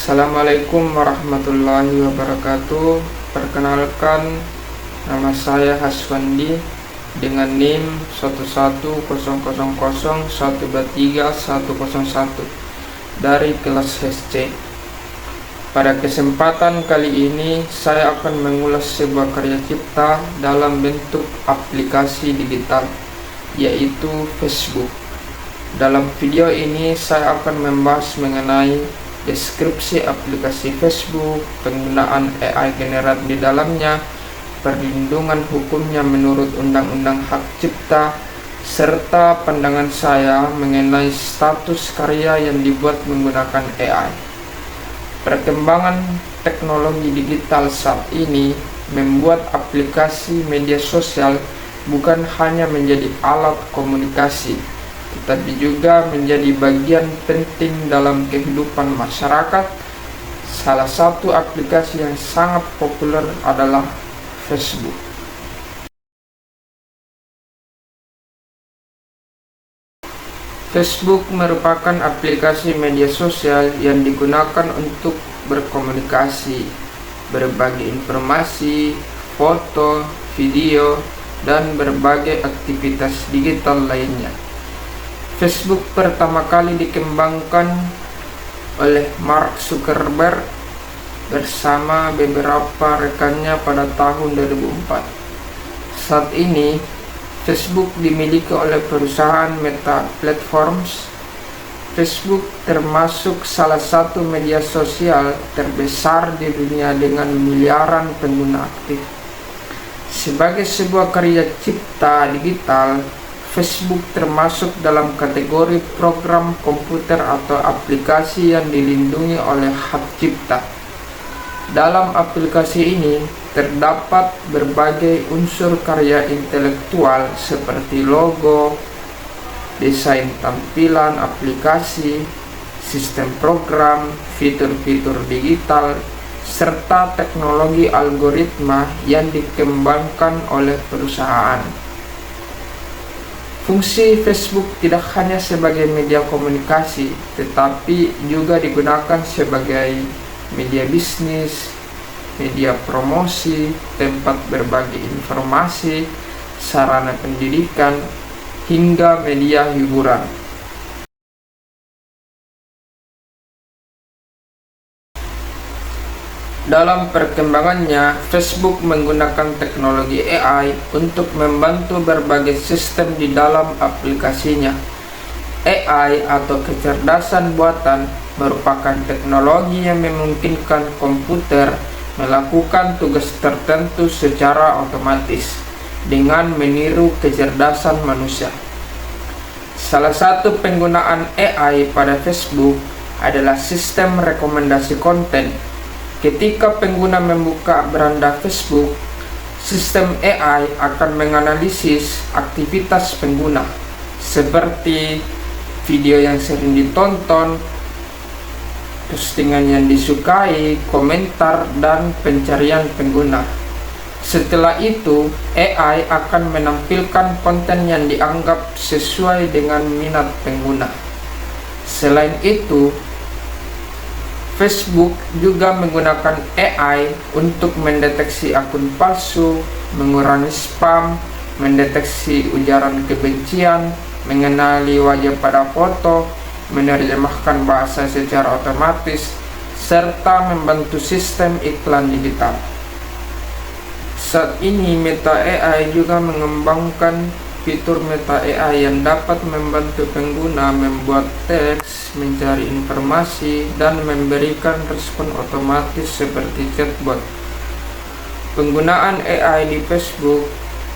Assalamualaikum warahmatullahi wabarakatuh. Perkenalkan, nama saya Haswandi dengan NIM 11000131101 dari kelas HC. Pada kesempatan kali ini saya akan mengulas sebuah karya cipta dalam bentuk aplikasi digital, yaitu Facebook. Dalam video ini saya akan membahas mengenai deskripsi aplikasi Facebook, penggunaan AI generat di dalamnya, perlindungan hukumnya menurut Undang-Undang Hak Cipta, serta pandangan saya mengenai status karya yang dibuat menggunakan AI. Perkembangan teknologi digital saat ini membuat aplikasi media sosial bukan hanya menjadi alat komunikasi, tetapi juga menjadi bagian penting dalam kehidupan masyarakat. Salah satu aplikasi yang sangat populer adalah Facebook. Facebook merupakan aplikasi media sosial yang digunakan untuk berkomunikasi, berbagi informasi, foto, video, dan berbagai aktivitas digital lainnya. Facebook pertama kali dikembangkan oleh Mark Zuckerberg bersama beberapa rekannya pada tahun 2004. Saat ini, Facebook dimiliki oleh perusahaan Meta Platforms. Facebook termasuk salah satu media sosial terbesar di dunia dengan miliaran pengguna aktif. Sebagai sebuah karya cipta digital, Facebook termasuk dalam kategori program komputer atau aplikasi yang dilindungi oleh hak cipta. Dalam aplikasi ini terdapat berbagai unsur karya intelektual seperti logo, desain tampilan aplikasi, sistem program, fitur-fitur digital, serta teknologi algoritma yang dikembangkan oleh perusahaan. Fungsi Facebook tidak hanya sebagai media komunikasi, tetapi juga digunakan sebagai media bisnis, media promosi, tempat berbagi informasi, sarana pendidikan, hingga media hiburan. Dalam perkembangannya, Facebook menggunakan teknologi AI untuk membantu berbagai sistem di dalam aplikasinya. AI atau kecerdasan buatan merupakan teknologi yang memungkinkan komputer melakukan tugas tertentu secara otomatis dengan meniru kecerdasan manusia. Salah satu penggunaan AI pada Facebook adalah sistem rekomendasi konten. Ketika pengguna membuka beranda Facebook, sistem AI akan menganalisis aktivitas pengguna, seperti video yang sering ditonton, postingan yang disukai, komentar, dan pencarian pengguna. Setelah itu, AI akan menampilkan konten yang dianggap sesuai dengan minat pengguna. Selain itu, Facebook juga menggunakan AI untuk mendeteksi akun palsu, mengurangi spam, mendeteksi ujaran kebencian, mengenali wajah pada foto, menerjemahkan bahasa secara otomatis, serta membantu sistem iklan digital. Saat ini Meta AI juga mengembangkan fitur Meta AI yang dapat membantu pengguna membuat teks, mencari informasi, dan memberikan respon otomatis seperti chatbot. Penggunaan AI di Facebook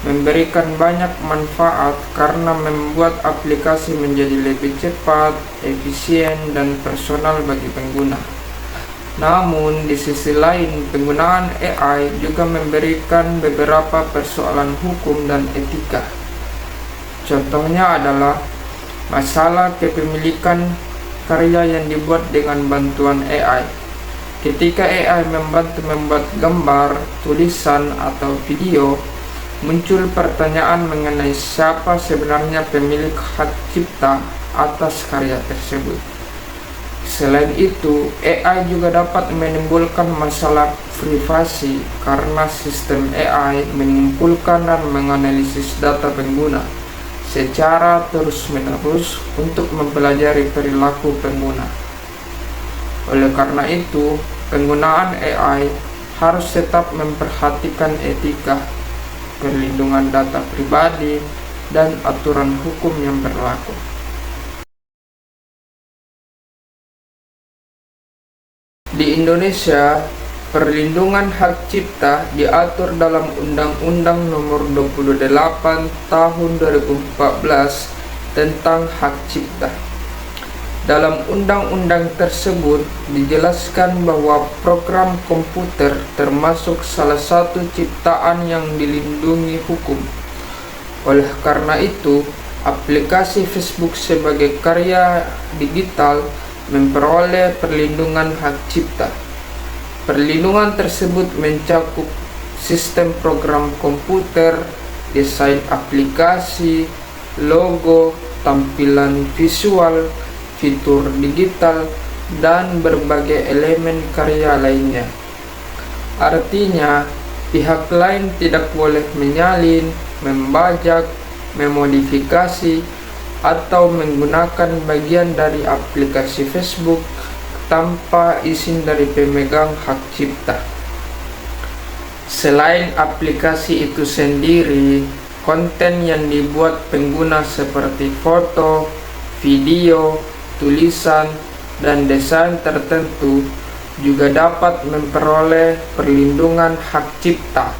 memberikan banyak manfaat karena membuat aplikasi menjadi lebih cepat, efisien, dan personal bagi pengguna. Namun, di sisi lain, penggunaan AI juga memberikan beberapa persoalan hukum dan etika. Contohnya adalah masalah kepemilikan karya yang dibuat dengan bantuan AI. Ketika AI membantu membuat gambar, tulisan, atau video, muncul pertanyaan mengenai siapa sebenarnya pemilik hak cipta atas karya tersebut. Selain itu, AI juga dapat menimbulkan masalah privasi karena sistem AI mengumpulkan dan menganalisis data pengguna secara terus-menerus untuk mempelajari perilaku pengguna. Oleh karena itu, penggunaan AI harus tetap memperhatikan etika, perlindungan data pribadi, dan aturan hukum yang berlaku. Di Indonesia, perlindungan hak cipta diatur dalam Undang-Undang Nomor 28 Tahun 2014 tentang hak cipta. Dalam undang-undang tersebut dijelaskan bahwa program komputer termasuk salah satu ciptaan yang dilindungi hukum. Oleh karena itu, aplikasi Facebook sebagai karya digital memperoleh perlindungan hak cipta. Perlindungan tersebut mencakup sistem program komputer, desain aplikasi, logo, tampilan visual, fitur digital, dan berbagai elemen karya lainnya. Artinya, pihak lain tidak boleh menyalin, membajak, memodifikasi, atau menggunakan bagian dari aplikasi Facebook tanpa izin dari pemegang hak cipta. Selain aplikasi itu sendiri, konten yang dibuat pengguna seperti foto, video, tulisan, dan desain tertentu juga dapat memperoleh perlindungan hak cipta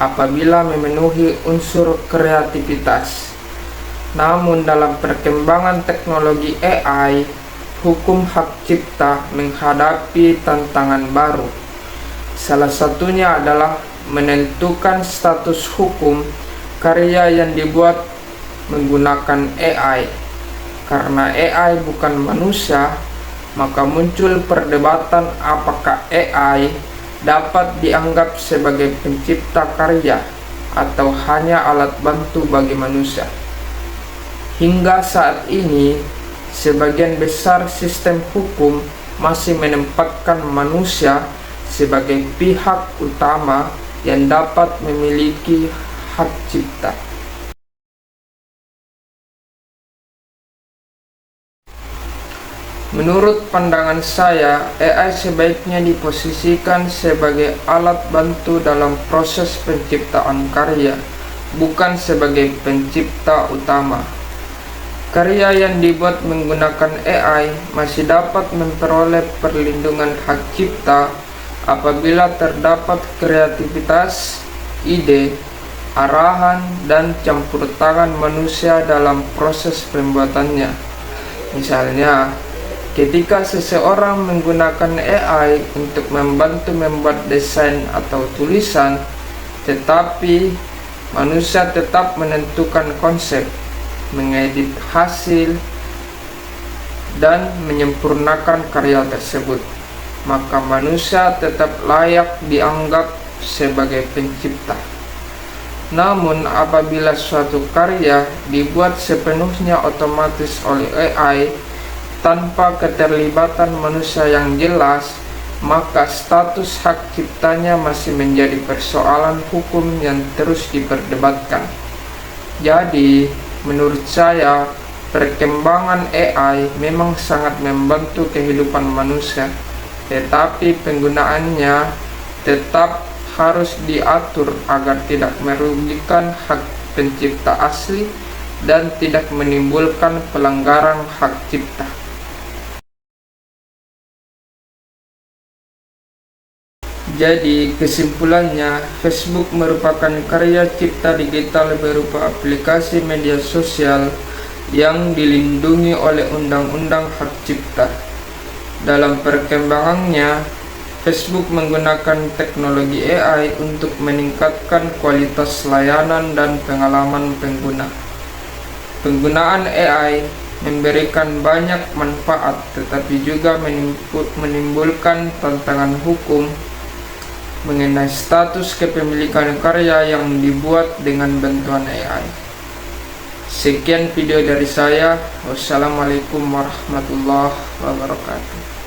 apabila memenuhi unsur kreativitas. Namun dalam perkembangan teknologi AI, hukum hak cipta menghadapi tantangan baru. Salah satunya adalah menentukan status hukum karya yang dibuat menggunakan AI. Karena AI bukan manusia, maka muncul perdebatan apakah AI dapat dianggap sebagai pencipta karya atau hanya alat bantu bagi manusia. Hingga saat ini, sebagian besar sistem hukum masih menempatkan manusia sebagai pihak utama yang dapat memiliki hak cipta. Menurut pandangan saya, AI sebaiknya diposisikan sebagai alat bantu dalam proses penciptaan karya, bukan sebagai pencipta utama. Karya yang dibuat menggunakan AI masih dapat memperoleh perlindungan hak cipta apabila terdapat kreativitas, ide, arahan, dan campur tangan manusia dalam proses pembuatannya. Misalnya, ketika seseorang menggunakan AI untuk membantu membuat desain atau tulisan, tetapi manusia tetap menentukan konsep, mengedit hasil, dan menyempurnakan karya tersebut, maka manusia tetap layak dianggap sebagai pencipta. Namun apabila suatu karya dibuat sepenuhnya otomatis oleh AI tanpa keterlibatan manusia yang jelas, maka status hak ciptanya masih menjadi persoalan hukum yang terus diperdebatkan. Jadi, menurut saya, perkembangan AI memang sangat membantu kehidupan manusia, tetapi penggunaannya tetap harus diatur agar tidak merugikan hak pencipta asli dan tidak menimbulkan pelanggaran hak cipta. Jadi, kesimpulannya, Facebook merupakan karya cipta digital berupa aplikasi media sosial yang dilindungi oleh Undang-Undang Hak Cipta. Dalam perkembangannya, Facebook menggunakan teknologi AI untuk meningkatkan kualitas layanan dan pengalaman pengguna. Penggunaan AI memberikan banyak manfaat, tetapi juga menimbulkan tantangan hukum mengenai status kepemilikan karya yang dibuat dengan bantuan AI. Sekian video dari saya. Wassalamualaikum warahmatullahi wabarakatuh.